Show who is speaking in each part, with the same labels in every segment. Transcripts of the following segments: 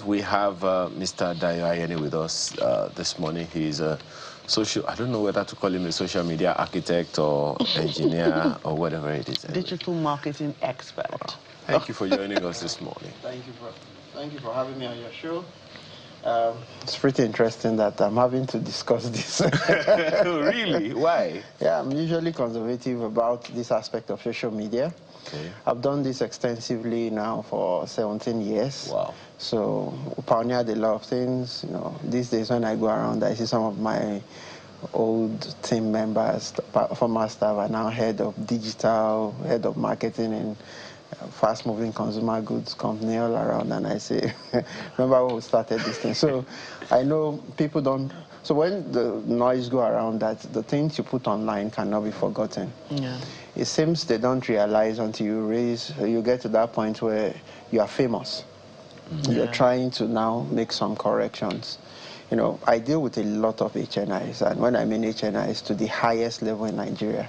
Speaker 1: we have Mr. Dayo Ayeni with us this morning. He's a I don't know whether to call him a social media architect or engineer or whatever it is.
Speaker 2: Digital marketing expert.
Speaker 1: Wow. Thank you for joining us this morning.
Speaker 3: Thank you for having me on your show. It's pretty interesting that I'm having to discuss this.
Speaker 1: Really? Why?
Speaker 3: Yeah, I'm usually conservative about this aspect of social media.
Speaker 1: Okay.
Speaker 3: I've done this extensively now for 17 years.
Speaker 1: Wow.
Speaker 3: So we pioneered a lot of things. You know, these days when I go around, I see some of my old team members, former staff, are now head of digital, head of marketing and fast-moving consumer goods company all around, and I say, remember when we started this thing? So I know people don't, so when the noise go around that the things you put online cannot be forgotten.
Speaker 2: Yeah.
Speaker 3: It seems they don't realize until you get to that point where you are famous. Mm-hmm. You're trying to now make some corrections. You know, I deal with a lot of HNIs, and when I mean HNIs, to the highest level in Nigeria.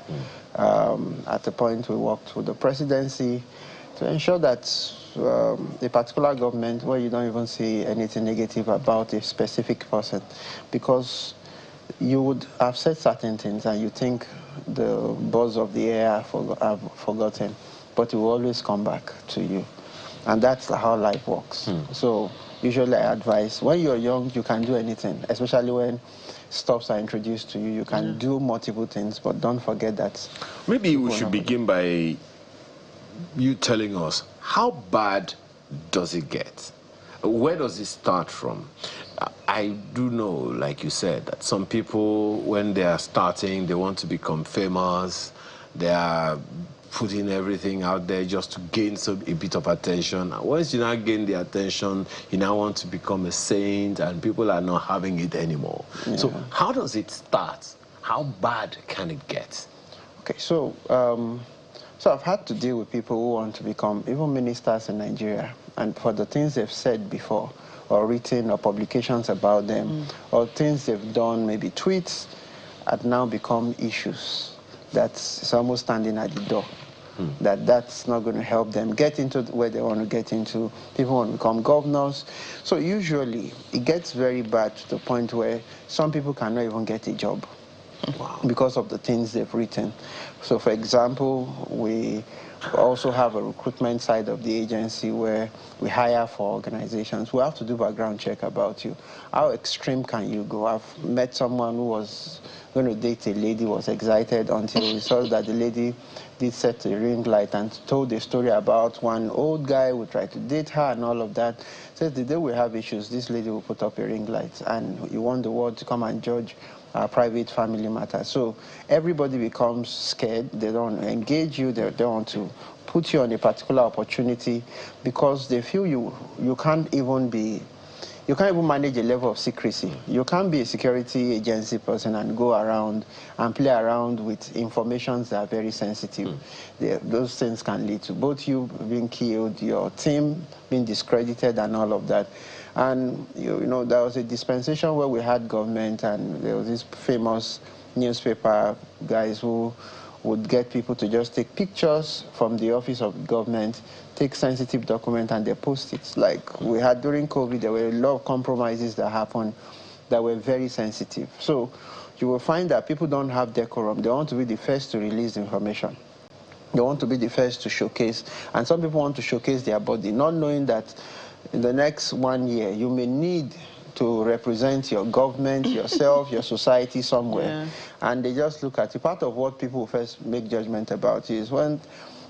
Speaker 3: At the point we worked with the presidency to ensure that a particular government where you don't even see anything negative about a specific person, because you would have said certain things and you think the buzz of the air have forgotten, but it will always come back to you. And that's how life works. So usually I advise, when you're young, you can do anything, especially when stuffs are introduced to you. You can do multiple things, but don't forget that.
Speaker 1: Maybe we should begin by you telling us, how bad does it get? Where does it start from? I do know, like you said, that some people, when they are starting, they want to become famous. They are putting everything out there just to gain a bit of attention. And once you now gain the attention, you now want to become a saint, and people are not having it anymore. Yeah. So how does it start? How bad can it get?
Speaker 3: Okay, so I've had to deal with people who want to become even ministers in Nigeria, and for the things they've said before, or written, or publications about them, or things they've done, maybe tweets, have now become issues. That's almost standing at the door. That's not going to help them get into where they want to get into. People want to become governors. So usually it gets very bad to the point where some people cannot even get a job. Wow. Because of the things they've written. So for example, we also have a recruitment side of the agency where we hire for organizations. We have to do background check about you. How extreme can you go? I've met someone who was going to date a lady, was excited until we saw that the lady did set a ring light and told a story about one old guy who tried to date her and all of that. Says the day we have issues, this lady will put up a ring light, and you want the world to come and judge private family matters. So everybody becomes scared. They don't engage you. They don't want to put you on a particular opportunity because they feel you can't even manage a level of secrecy. You can't be a security agency person and go around and play around with information that are very sensitive. Those things can lead to both you being killed, your team being discredited, and all of that. And you know, there was a dispensation where we had government, and there was this famous newspaper guys who would get people to just take pictures from the office of government, take sensitive documents, and they post it. Like we had during COVID, there were a lot of compromises that happened that were very sensitive. So you will find that people don't have decorum. They want to be the first to release information. They want to be the first to showcase. And some people want to showcase their body, not knowing that in the next 1 year, you may need to represent your government, yourself, your society somewhere. Yeah. And they just look at you. Part of what people first make judgment about you is when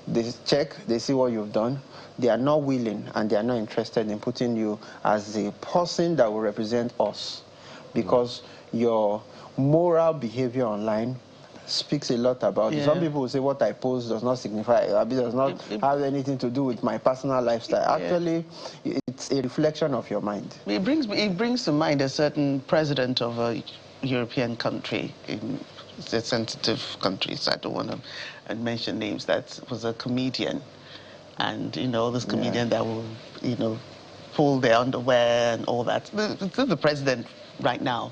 Speaker 3: they check, they see what you've done, they are not willing and they are not interested in putting you as the person that will represent us. Because your moral behavior online speaks a lot about it. Some people will say what I post does not signify, does not have anything to do with my personal lifestyle. Actually, it's a reflection of your mind.
Speaker 2: It brings to mind a certain president of a European country, in the sensitive countries, I don't want to mention names, that was a comedian. And, you know, this comedian that will, you know, pull their underwear and all that. This is the president right now.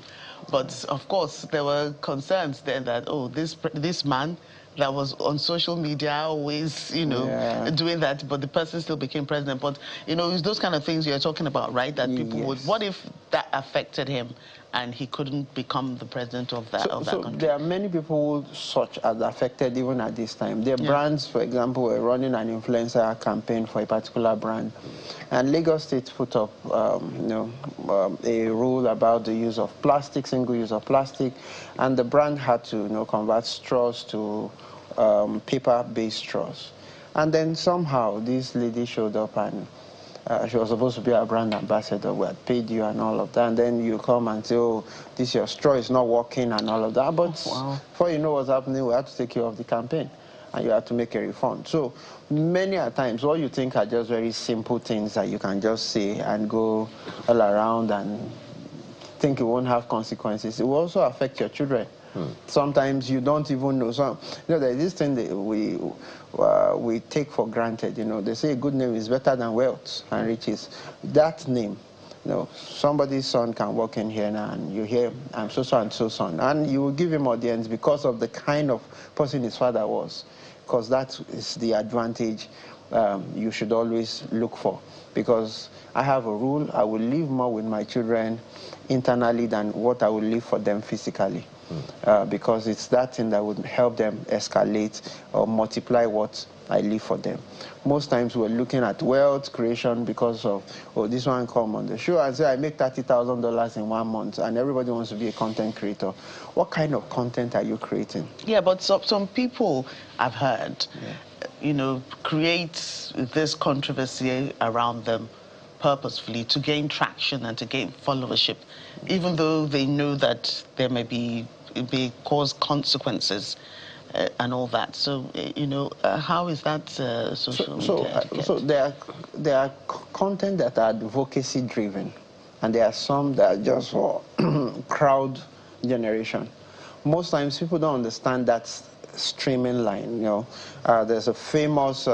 Speaker 2: But, of course, there were concerns then that, oh, this man that was on social media, always, you know, doing that, but the person still became president. But, you know, it's those kind of things you're talking about, right? That people would, what if that affected him and he couldn't become the president of that, country?
Speaker 3: There are many people such as affected even at this time. Their brands, for example, were running an influencer campaign for a particular brand. And Lagos State put up, a rule about the use of plastic, single use of plastic, and the brand had to, convert straws to paper-based straws. And then somehow this lady showed up and she was supposed to be our brand ambassador. We had paid you and all of that. And then you come and say, oh, your straw is not working and all of that. But before you know what's happening, we had to take you off the campaign. And you have to make a refund. So many a times, what you think are just very simple things that you can just say and go all around and think it won't have consequences. It will also affect your children. Sometimes you don't even know. So, there's this thing that we take for granted. They say a good name is better than wealth and riches. That name, somebody's son can walk in here now and you hear, I'm so-so and so son. And you will give him audience because of the kind of person his father was. Because that is the advantage you should always look for. Because I have a rule, I will live more with my children internally than what I will live for them physically. Because it's that thing that would help them escalate or multiply what I live for them. Most times we're looking at wealth creation because of, oh, this one come on the show and say, I make $30,000 in 1 month, and everybody wants to be a content creator. What kind of content are you creating?
Speaker 2: Yeah, but some people I've heard, create this controversy around them purposefully to gain traction and to gain followership, even though they know that there may cause consequences and all that. So, how is that social media?
Speaker 3: So there are content that are advocacy driven, and there are some that are just for crowd generation. Most times people don't understand that streaming line. There's a famous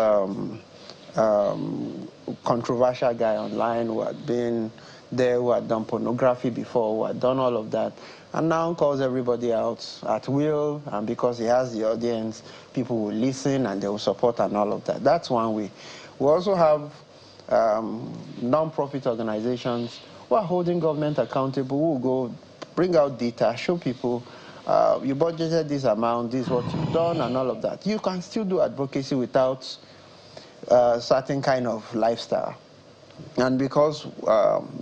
Speaker 3: controversial guy online who had been there, who had done pornography before, who had done all of that, and now calls everybody out at will, and because he has the audience, people will listen and they will support and all of that. That's one way. We also have non-profit organizations who are holding government accountable, who will go bring out data, show people you budgeted this amount, this is what you've done and all of that. You can still do advocacy without certain kind of lifestyle. And because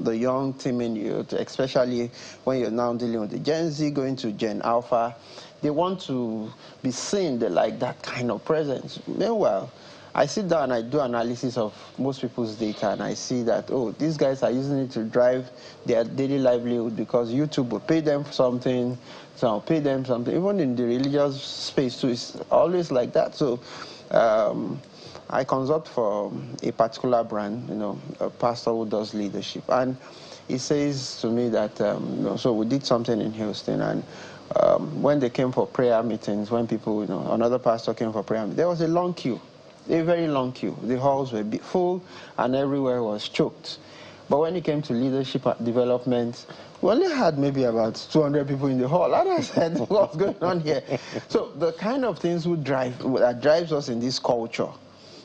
Speaker 3: the young team in youth, especially when you're now dealing with the Gen Z going to Gen Alpha, they want to be seen, they like that kind of presence. Meanwhile, I sit down and I do analysis of most people's data, and I see that, oh, these guys are using it to drive their daily livelihood because YouTube will pay them something, so I'll pay them something. Even in the religious space too, it's always like that. So I consult for a particular brand, a pastor who does leadership, and he says to me that, so we did something in Houston, and when they came for prayer meetings, when people, another pastor came for prayer meetings, there was a long queue, a very long queue. The halls were full, and everywhere was choked. But when it came to leadership development, we only had maybe about 200 people in the hall. And I said, what's going on here? So the kind of things that drives us in this culture,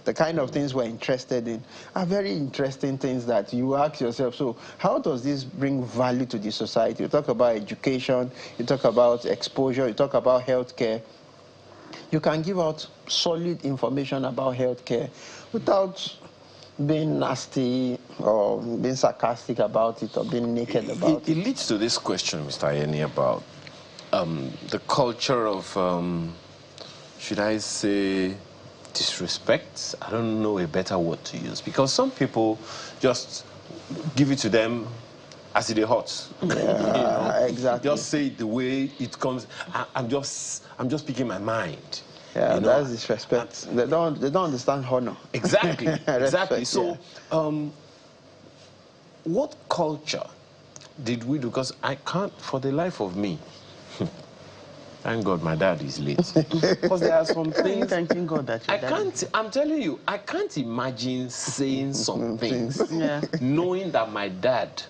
Speaker 3: the kind of things we're interested in, are very interesting things that you ask yourself, so how does this bring value to the society? You talk about education, you talk about exposure, you talk about healthcare. You can give out solid information about healthcare without being nasty or being sarcastic about it or being naked about it.
Speaker 1: It leads to this question, Mr. Ayeni, about the culture of, should I say, disrespect? I don't know a better word to use, because some people just give it to them as it is hot.
Speaker 3: Yeah, exactly.
Speaker 1: Just say it the way it comes. I'm just speaking my mind.
Speaker 3: Yeah, that's disrespect. They don't understand honor.
Speaker 1: Exactly, exactly.
Speaker 3: Respect,
Speaker 1: So, what culture did we do? Because I can't, for the life of me, thank God my dad is late. Because there are some things.
Speaker 2: Thanking God that
Speaker 1: I can't. I'm telling you, I can't imagine saying some things, knowing that my dad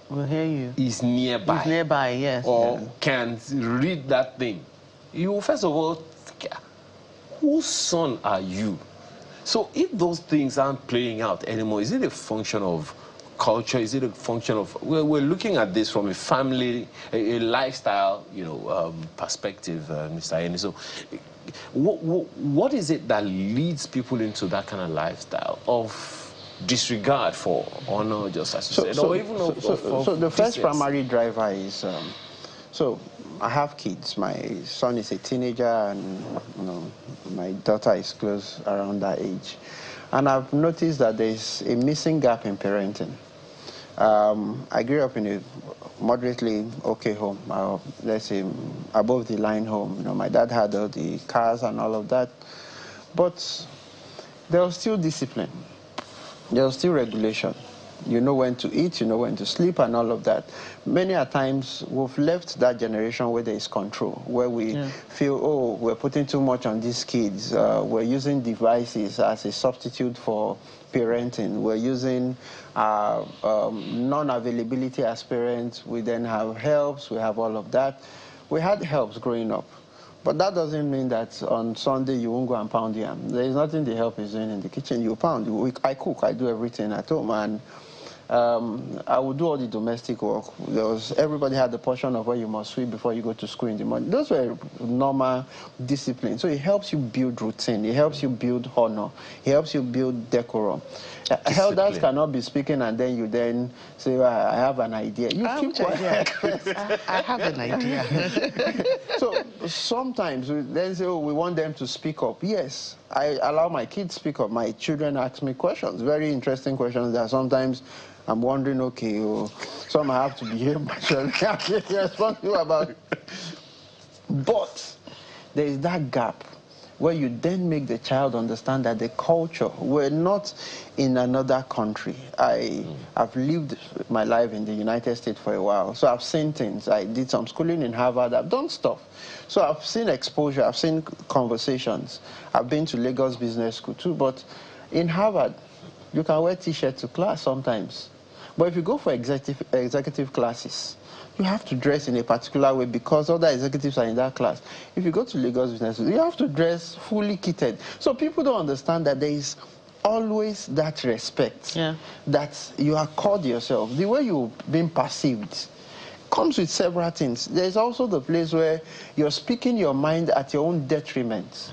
Speaker 2: will hear you.
Speaker 1: Is nearby.
Speaker 2: He's nearby, yes.
Speaker 1: Or can read that thing. You first of all, whose son are you? So if those things aren't playing out anymore, is it a function of culture? Is it a function of, we're looking at this from a family, a lifestyle, perspective, Mr. Eni. So what is it that leads people into that kind of lifestyle of disregard for honor, just as you said, or even of
Speaker 3: the first
Speaker 1: decency?
Speaker 3: primary driver is, so I have kids. My son is a teenager, and my daughter is close around that age. And I've noticed that there's a missing gap in parenting. I grew up in a moderately okay home, let's say above the line home. My dad had all the cars and all of that, but there was still discipline. There was still regulation. You know when to eat, you know when to sleep, and all of that. Many a times we've left that generation where there is control, where we feel, oh, we're putting too much on these kids. We're using devices as a substitute for parenting. We're using non-availability as parents. We then have helps. We have all of that. We had helps growing up. But that doesn't mean that on Sunday you won't go and pound yam. There is nothing the help is doing in the kitchen. You pound. I cook. I do everything at home. And I would do all the domestic work. Everybody had the portion of what you must sweep before you go to school in the morning. Those were normal discipline. So it helps you build routine. It helps you build honor. It helps you build decorum. Elders cannot be speaking and then you then say, well, I have an idea. You keep quiet.
Speaker 2: I have an idea.
Speaker 3: So sometimes we then say, oh, we want them to speak up. Yes, I allow my kids speak up. My children ask me questions, very interesting questions that sometimes I'm wondering, okay, some I have to behave myself. I'm responsible about it. But there is that gap where you then make the child understand that the culture, we're not in another country. I've lived my life in the United States for a while, so I've seen things. I did some schooling in Harvard. I've done stuff. So I've seen exposure. I've seen conversations. I've been to Lagos Business School too, but in Harvard, you can wear T-shirts to class sometimes. But if you go for executive classes, you have to dress in a particular way because other executives are in that class. If you go to Lagos Business, you have to dress fully kitted. So people don't understand that there is always that respect, that you accord yourself. The way you've been perceived comes with several things. There's also the place where you're speaking your mind at your own detriment.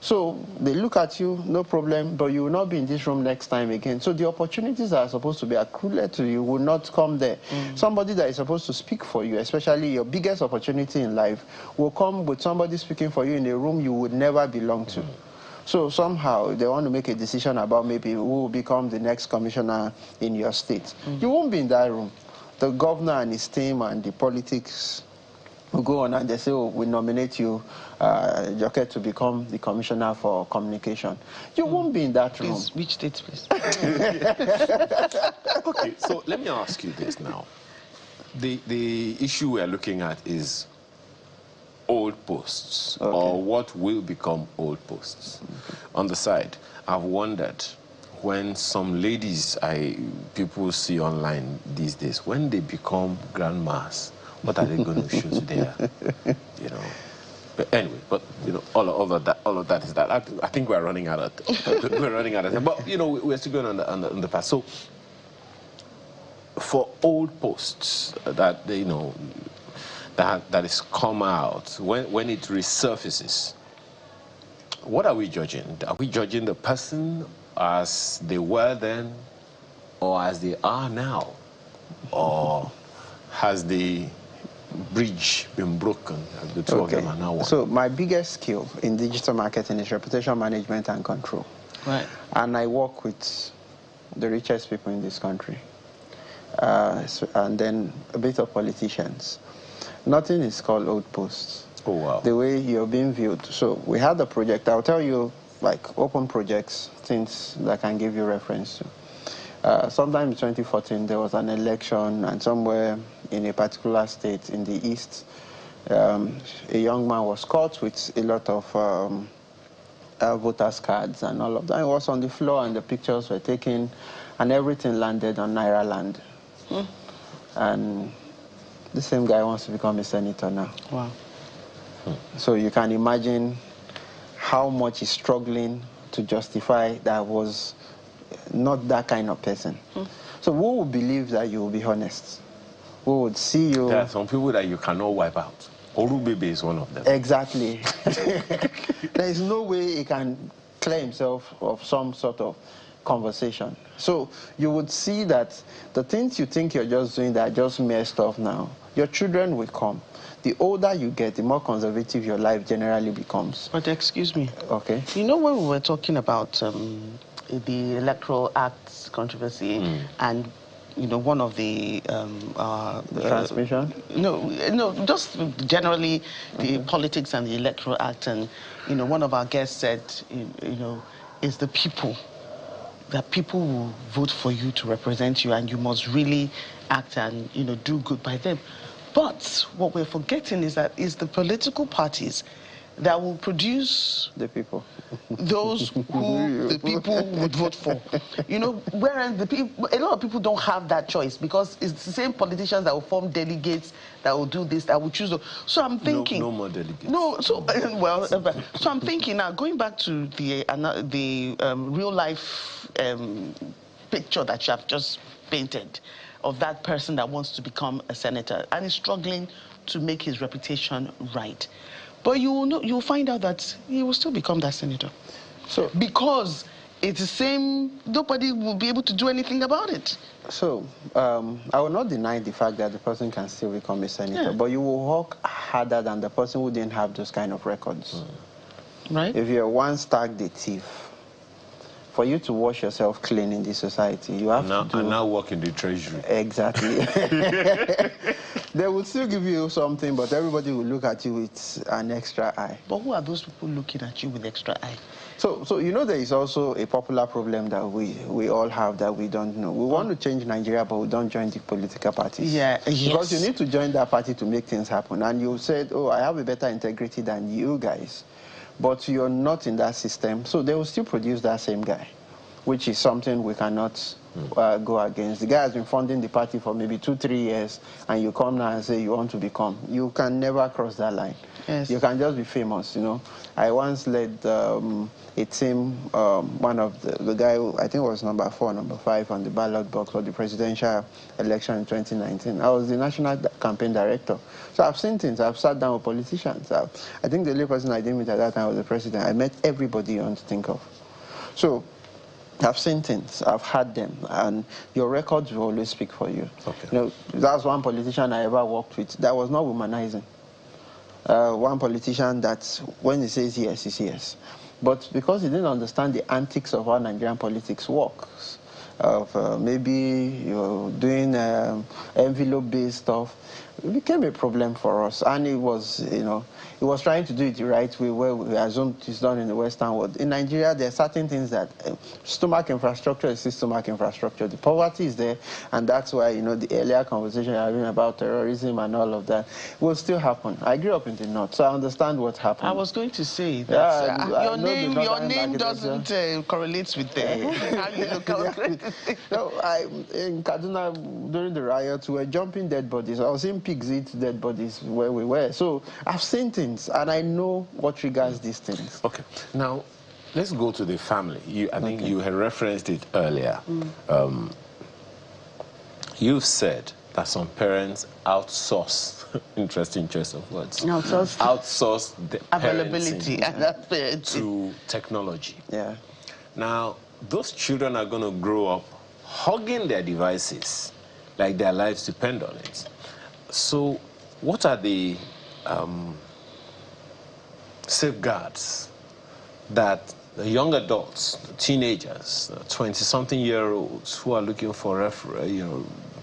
Speaker 3: So they look at you, no problem, but you will not be in this room next time again. So the opportunities that are supposed to be accrued to you will not come there. Somebody that is supposed to speak for you, especially your biggest opportunity in life, will come with somebody speaking for you in a room you would never belong to. So somehow they want to make a decision about maybe who will become the next commissioner in your state. You won't be in that room. The governor and his team and the politics will go on and they say, oh, we nominate you, Joke, to become the commissioner for communication. You won't be in that room.
Speaker 2: Please, which state, please?
Speaker 1: Okay, so let me ask you this now. The issue we're looking at is old posts, or what will become old posts. On the side, I've wondered when some ladies people see online these days, when they become grandmas, what are they going to show to their, But anyway, all of that is that. I think we're running out of time. But we're still going on the path. So for old posts that that is come out, when it resurfaces, what are we judging? Are we judging the person as they were then, or as they are now, or has the bridge been broken? The two of them are now one.
Speaker 3: So my biggest skill in digital marketing is reputation management and control.
Speaker 2: Right.
Speaker 3: And I work with the richest people in this country, and then a bit of politicians. Nothing is called old posts.
Speaker 1: Oh, wow.
Speaker 3: The way you're being viewed. So we had a project. I'll tell you, like, open projects, things that I can give you reference to. Sometime in 2014, there was an election, and somewhere in a particular state in the east, a young man was caught with a lot of voters' cards and all of that. He was on the floor, and the pictures were taken, and everything landed on Naira land. And the same guy wants to become a senator now.
Speaker 2: Wow.
Speaker 3: So you can imagine how much he's struggling to justify that was not that kind of person. So who would believe that you will be honest? Who would see you?
Speaker 1: There are some people that you cannot wipe out. Orubebe is one of them.
Speaker 3: Exactly. There is no way he can clear himself of some sort of conversation. So you would see that the things you think you're just doing that are just mere stuff now, your children will come. The older you get, the more conservative your life generally becomes.
Speaker 2: But excuse me.
Speaker 3: Okay.
Speaker 2: You know, when we were talking about the Electoral Act controversy and, you know, one of the
Speaker 3: transmission?
Speaker 2: No, just generally the politics and the Electoral Act, and, you know, one of our guests said, you know, is the people, that people will vote for you to represent you, and you must really act and, you know, do good by them. But what we're forgetting is that it's the political parties that will produce
Speaker 3: the people,
Speaker 2: those who the people would vote for. You know, whereas the people, a lot of people don't have that choice, because it's the same politicians that will form delegates, that will do this, that will choose. So I'm thinking
Speaker 1: no more delegates.
Speaker 2: No, so well, so I'm thinking now, going back to the real life picture that you have just painted of that person that wants to become a senator and is struggling to make his reputation right. But you'll find out that he will still become that senator. So, because it's the same, nobody will be able to do anything about it.
Speaker 3: So, I will not deny the fact that the person can still become a senator, but you will work harder than the person who didn't have those kind of records.
Speaker 2: Right?
Speaker 3: If you're once tagged a thief, for you to wash yourself clean in this society, you have to do...
Speaker 1: And now work in the treasury.
Speaker 3: Exactly. They will still give you something, but everybody will look at you with an extra eye.
Speaker 2: But who are those people looking at you with extra eye?
Speaker 3: So you know, there is also a popular problem that we all have that we don't know. We want to change Nigeria, but we don't join the political parties.
Speaker 2: Yeah,
Speaker 3: Because you need to join that party to make things happen. And you said, oh, I have a better integrity than you guys. But you're not in that system, so they will still produce that same guy, which is something we cannot go against. The guy has been funding the party for maybe 2-3 years, and you come now and say you want to become. You can never cross that line.
Speaker 2: Yes.
Speaker 3: You can just be famous, you know. I once led a team, one of the guy who I think was number 4, number 5 on the ballot box for the presidential election in 2019. I was the national campaign director. So I've seen things. I've sat down with politicians. I think the only person I didn't meet at that time was the president. I met everybody you want to think of. So I've seen things, I've had them, and your records will always speak for you.
Speaker 1: Okay.
Speaker 3: You know, that's one politician I ever worked with that was not womanizing. One politician that when he says yes, he says yes. But because he didn't understand the antics of how Nigerian politics works, of maybe you're doing envelope-based stuff, it became a problem for us. And it was, you know, he was trying to do it the right way, where we assumed it's done in the Western world. In Nigeria, there are certain things that stomach infrastructure is still stomach infrastructure. The poverty is there, and that's why, you know, the earlier conversation you're having about terrorism and all of that will still happen. I grew up in the North, so I understand what happened.
Speaker 2: I was going to say that
Speaker 3: your
Speaker 2: name doesn't correlate with how you look out.
Speaker 3: No, in Kaduna, during the riots, we were jumping dead bodies. I was seeing pigs eat dead bodies where we were. So I've seen things, and I know what triggers these things.
Speaker 1: Okay. Now, let's go to the family. I think you had referenced it earlier. You've said that some parents outsource, interesting choice of words, outsource the
Speaker 2: availability
Speaker 1: to technology.
Speaker 3: Yeah.
Speaker 1: Now, those children are going to grow up hugging their devices like their lives depend on it. So what are the safeguards that the young adults, the teenagers, 20-something-year-olds who are looking for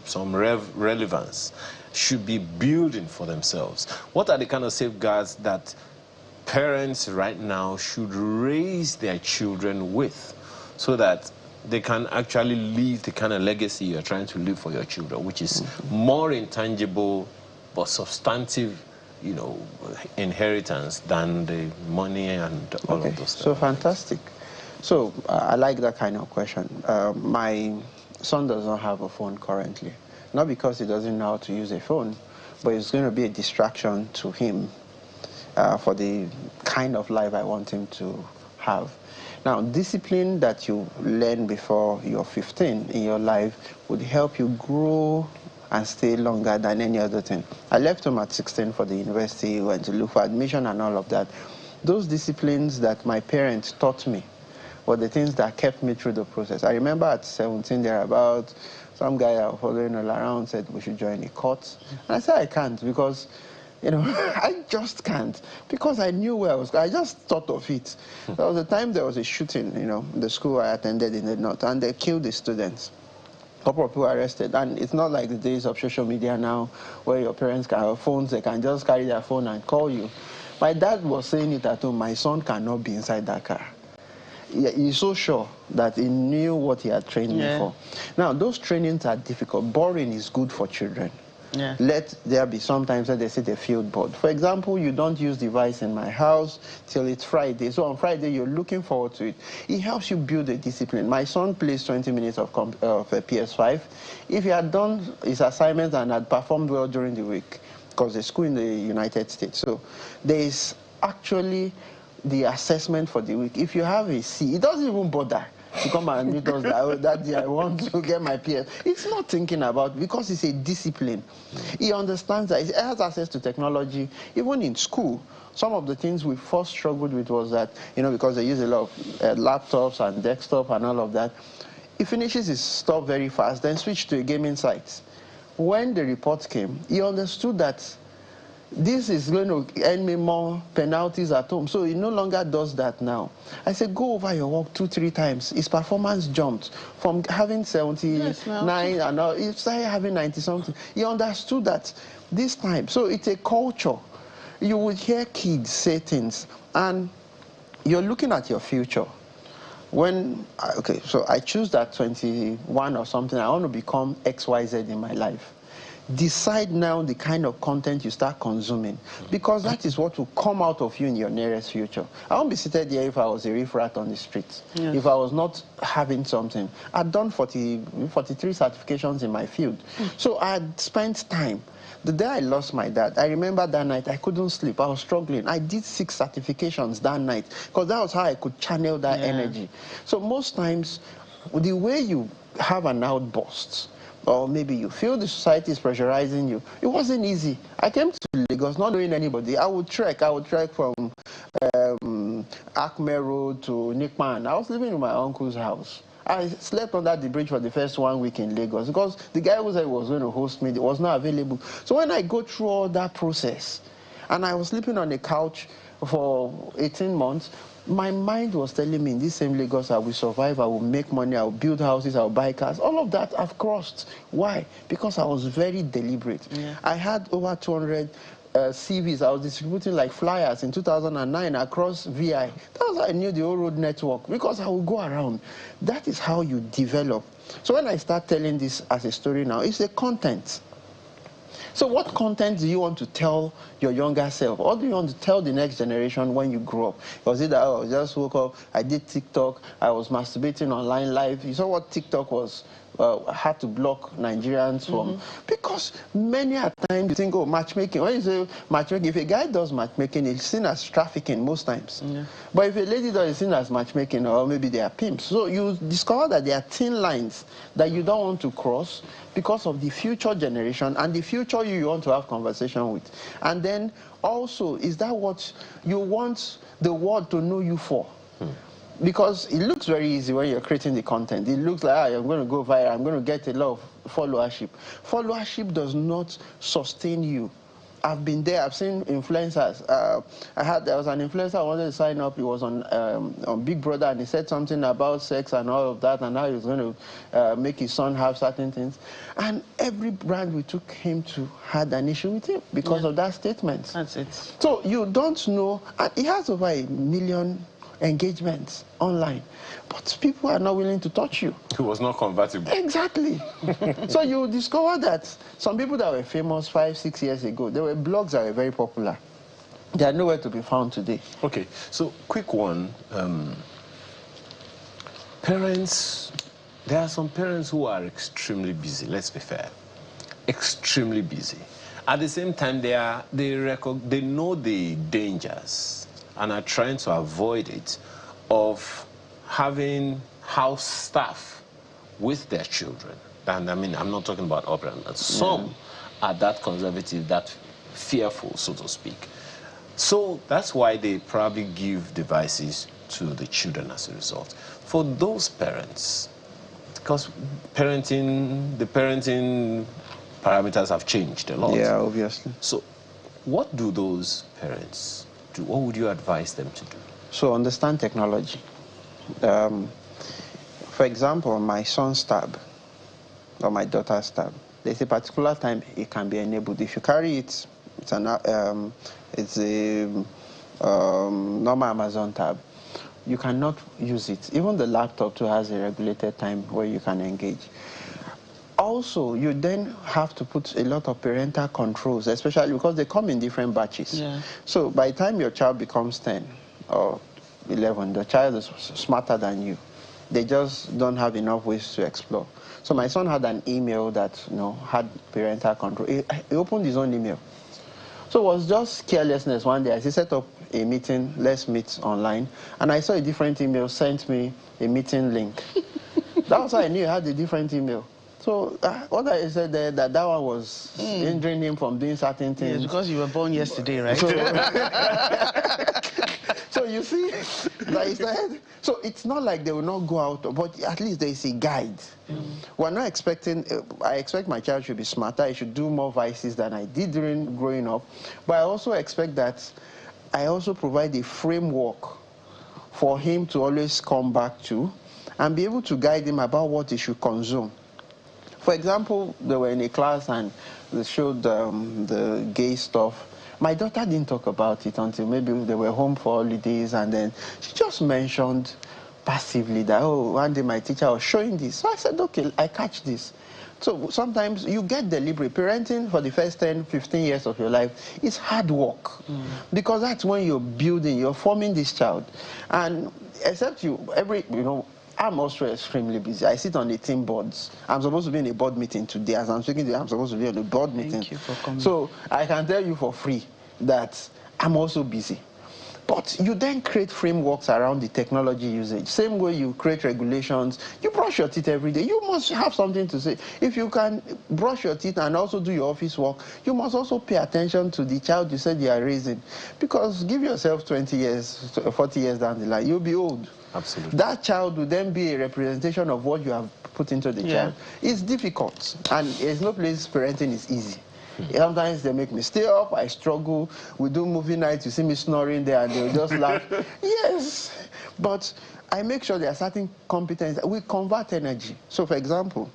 Speaker 1: some relevance should be building for themselves? What are the kind of safeguards that parents right now should raise their children with, so that they can actually leave the kind of legacy you're trying to leave for your children, which is more intangible but substantive, you know, inheritance than the money and all of those things?
Speaker 3: So fantastic. So I like that kind of question. My son does not have a phone currently. Not because he doesn't know how to use a phone, but it's going to be a distraction to him for the kind of life I want him to have. Now, discipline that you learn before you're 15 in your life would help you grow and stay longer than any other thing. I left home at 16 for the university, went to look for admission and all of that. Those disciplines that my parents taught me were the things that kept me through the process. I remember at 17, thereabout, some guy I was following all around said we should join a court. And I said I can't because, you know, I just can't, because I knew where I was going. I just thought of it. There was a time there was a shooting, you know, in the school I attended in the north, and they killed the students. A couple of people arrested, and it's not like the days of social media now where your parents can have phones, they can just carry their phone and call you. My dad was saying it at home, my son cannot be inside that car. He's so sure that he knew what he had trained me for. Now, those trainings are difficult. Boring is good for children. Yeah. Let there be sometimes that they say they feel bored. For example, you don't use device in my house till it's Friday. So on Friday, you're looking forward to it. It helps you build a discipline. My son plays 20 minutes of PS5. If he had done his assignments and had performed well during the week, because the school in the United States, so there is actually the assessment for the week. If you have a C, it doesn't even bother to come and meet us that day I want to get my PS. It's not thinking about, because it's a discipline. He understands that he has access to technology. Even in school, some of the things we first struggled with was that, you know, because they use a lot of laptops and desktop and all of that, he finishes his stuff very fast, then switch to a gaming site. When the report came, he understood that this is going to earn me more penalties at home. So he no longer does that now. I said, go over your work 2-3 times. His performance jumped from having 79 and now he started having 90-something. He understood that this time. So it's a culture. You would hear kids say things, and you're looking at your future. When, okay, so I choose that 21 or something, I want to become XYZ in my life. Decide now the kind of content you start consuming, because that is what will come out of you in your nearest future. I won't be seated here if I was a riff rat on the streets. Yes. If I was not having something. I'd done 43 certifications in my field. So I had spent time. The day I lost my dad, I remember that night I couldn't sleep. I was struggling. I did 6 certifications that night because that was how I could channel that energy. So most times, the way you have an outburst, or maybe you feel the society is pressurizing you, it wasn't easy. I came to Lagos not knowing anybody. I would trek from Acme Road to Nikman. I was living in my uncle's house. I slept under the bridge for the first 1 week in Lagos because the guy who said he was going to host me was not available. So when I go through all that process, and I was sleeping on a couch for 18 months, my mind was telling me, in this same Lagos, I will survive, I will make money, I will build houses, I will buy cars. All of that I've crossed. Why? Because I was very deliberate. I had over 200 CVs. I was distributing like flyers in 2009 across VI. That was how I knew the whole road network, because I would go around. That is how you develop. So when I start telling this as a story now, it's a content. So what content do you want to tell your younger self? What do you want to tell the next generation when you grow up? Was it that, oh, I just woke up, I did TikTok, I was masturbating online live? You saw what TikTok was, had to block Nigerians from? Because many a time you think, oh, matchmaking. When you say matchmaking, if a guy does matchmaking, it's seen as trafficking most times. But if a lady does, it's seen as matchmaking, or maybe they are pimps. So you discover that there are thin lines that you don't want to cross because of the future generation and the future you want to have conversation with. And then also, is that what you want the world to know you for? Because it looks very easy when you're creating the content. It looks like, I'm going to go viral, I'm going to get a lot of followership. Followership does not sustain you. I've been there. I've seen influencers. There was an influencer I wanted to sign up. He was on Big Brother, and he said something about sex and all of that, and how he was going to make his son have certain things. And every brand we took him to had an issue with him because of that statement. That's it. So you don't know. And he has over 1 million engagements online, but people are not willing to touch you.
Speaker 1: He was not convertible.
Speaker 3: Exactly. So you discover that some people that were famous 5-6 years ago, there were blogs that were very popular. They are nowhere to be found today.
Speaker 1: Okay, so quick one. Parents, there are some parents who are extremely busy, let's be fair. Extremely busy. At the same time, they know the dangers and are trying to avoid it of having house staff with their children. And I mean, I'm not talking about upland. Some are that conservative, that fearful, so to speak. So that's why they probably give devices to the children as a result. For those parents, because the parenting parameters have changed a lot.
Speaker 3: Yeah, obviously.
Speaker 1: So what do those parents do? What would you advise them to do?
Speaker 3: So understand technology. For example, my son's tab or my daughter's tab, there's a particular time it can be enabled. If you carry it, it's a normal Amazon tab. You cannot use it. Even the laptop too has a regulated time where you can engage. Also, you then have to put a lot of parental controls, especially because they come in different batches.
Speaker 2: Yeah.
Speaker 3: So by the time your child becomes 10 or 11, the child is smarter than you. They just don't have enough ways to explore. So my son had an email that had parental control. He opened his own email. So it was just carelessness one day. I set up a meeting, let's meet online. And I saw a different email, sent me a meeting link. That was how I knew I had a different email. So what I said there, that one was hindering him from doing certain things.
Speaker 2: Yeah, because you were born yesterday, right?
Speaker 3: So you see, like I said, so it's not like they will not go out, but at least there is a guide. We're not expecting, I expect my child should be smarter, I should do more vices than I did during growing up, but I also expect that I also provide a framework for him to always come back to and be able to guide him about what he should consume. For example, they were in a class and they showed the gay stuff. My daughter didn't talk about it until maybe they were home for holidays, and then she just mentioned passively that, oh, one day my teacher was showing this. So I said, okay, I catch this. So sometimes you get deliberate. Parenting for the first 10, 15 years of your life is hard work because that's when you're building, you're forming this child. And except I'm also extremely busy. I sit on the team boards. I'm supposed to be in a board meeting today. As I'm speaking to you, I'm supposed to be on a board meeting.
Speaker 2: Thank you for coming.
Speaker 3: So I can tell you for free that I'm also busy. But you then create frameworks around the technology usage. Same way you create regulations. You brush your teeth every day. You must have something to say. If you can brush your teeth and also do your office work, you must also pay attention to the child you said you are raising. Because give yourself 20 years, 40 years down the line, you'll be old.
Speaker 1: Absolutely.
Speaker 3: That child will then be a representation of what you have put into the child. It's difficult, and there's no place parenting is easy. Sometimes they make me stay up, I struggle. We do movie nights, you see me snoring there, and they'll just laugh. Yes, but I make sure there are certain competencies. We convert energy. So, for example,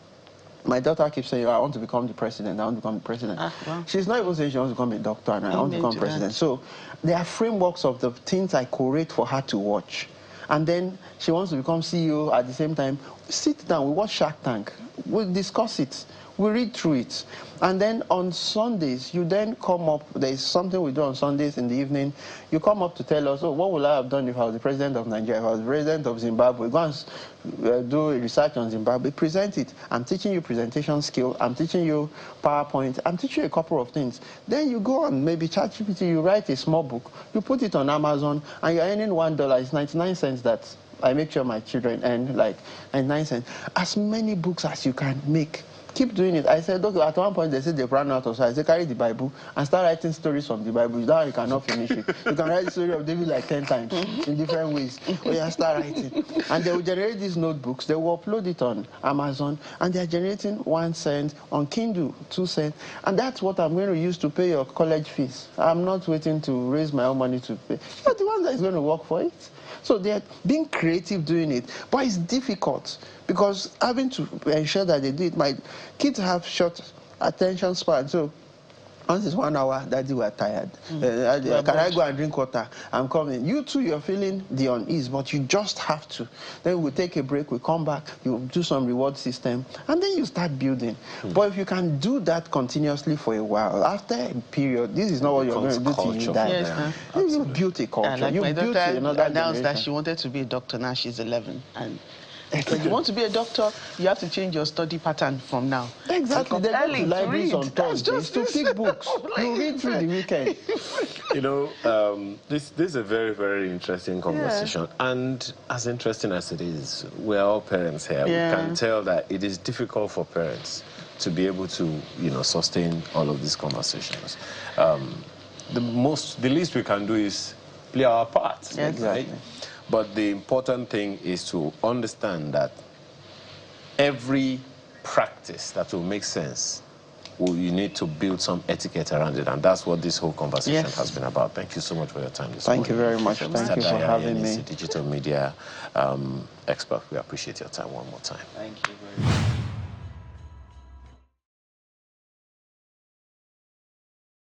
Speaker 3: my daughter keeps saying, I want to become the president, I want to become the president.
Speaker 2: Wow.
Speaker 3: She's not even saying she wants to become a doctor, and I want to become president. So, there are frameworks of the things I curate for her to watch. And then she wants to become CEO at the same time. We sit down, we watch Shark Tank, we discuss it, we read through it. And then on Sundays, you then come up, there's something we do on Sundays in the evening, you come up to tell us, oh, what would I have done if I was the president of Nigeria, if I was the president of Zimbabwe? Go and do research on Zimbabwe, present it. I'm teaching you presentation skill, I'm teaching you PowerPoint, I'm teaching you a couple of things. Then you go on, maybe ChatGPT, you write a small book, you put it on Amazon, and you're earning $1, it's 99 cents that I make sure my children earn, like 99 cents. As many books as you can make. Keep doing it. I said, okay, at one point they said they ran out of so I said, carry the Bible and start writing stories from the Bible. That you cannot finish it. You can write the story of David like 10 times in different ways. Oh yeah, start writing. And they will generate these notebooks. They will upload it on Amazon, and they are generating 1 cent, on Kindle 2 cents. And that's what I'm going to use to pay your college fees. I'm not waiting to raise my own money to pay. You're the one that is going to work for it. So they're being creative doing it, but it's difficult because having to ensure that they do it. My kids have short attention span, so once it's 1 hour, Daddy, we're tired. Can I go and drink water? I'm coming. You too, you're feeling the unease, but you just have to. Then we'll take a break, we'll come back, you do some reward system, and then you start building. But if you can do that continuously for a while, after a period, this is not what you're going to do till you die.
Speaker 2: Yes,
Speaker 3: you built a culture.
Speaker 2: Like
Speaker 3: you
Speaker 2: my
Speaker 3: built
Speaker 2: daughter
Speaker 3: another
Speaker 2: announced that
Speaker 3: generation.
Speaker 2: she wanted to be a doctor. Now she's 11, and When you want to be a doctor, you have to change your study pattern from now.
Speaker 3: Exactly. They go to libraries on Thursdays to pick books. You read through the weekend.
Speaker 1: You know, this is a very, very interesting conversation. Yeah. And as interesting as it is, we're all parents here. Yeah. We can tell that it is difficult for parents to be able to, you know, sustain all of these conversations. The least we can do is play our part.
Speaker 2: Yeah, exactly.
Speaker 1: Right? But the important thing is to understand that every practice that will make sense, you need to build some etiquette around it, and that's what this whole conversation has been about. Thank you so much for your time this morning.
Speaker 3: Thank you very much. Thank you for having me.
Speaker 1: Digital media expert. We appreciate your time one more time.
Speaker 3: Thank you very much.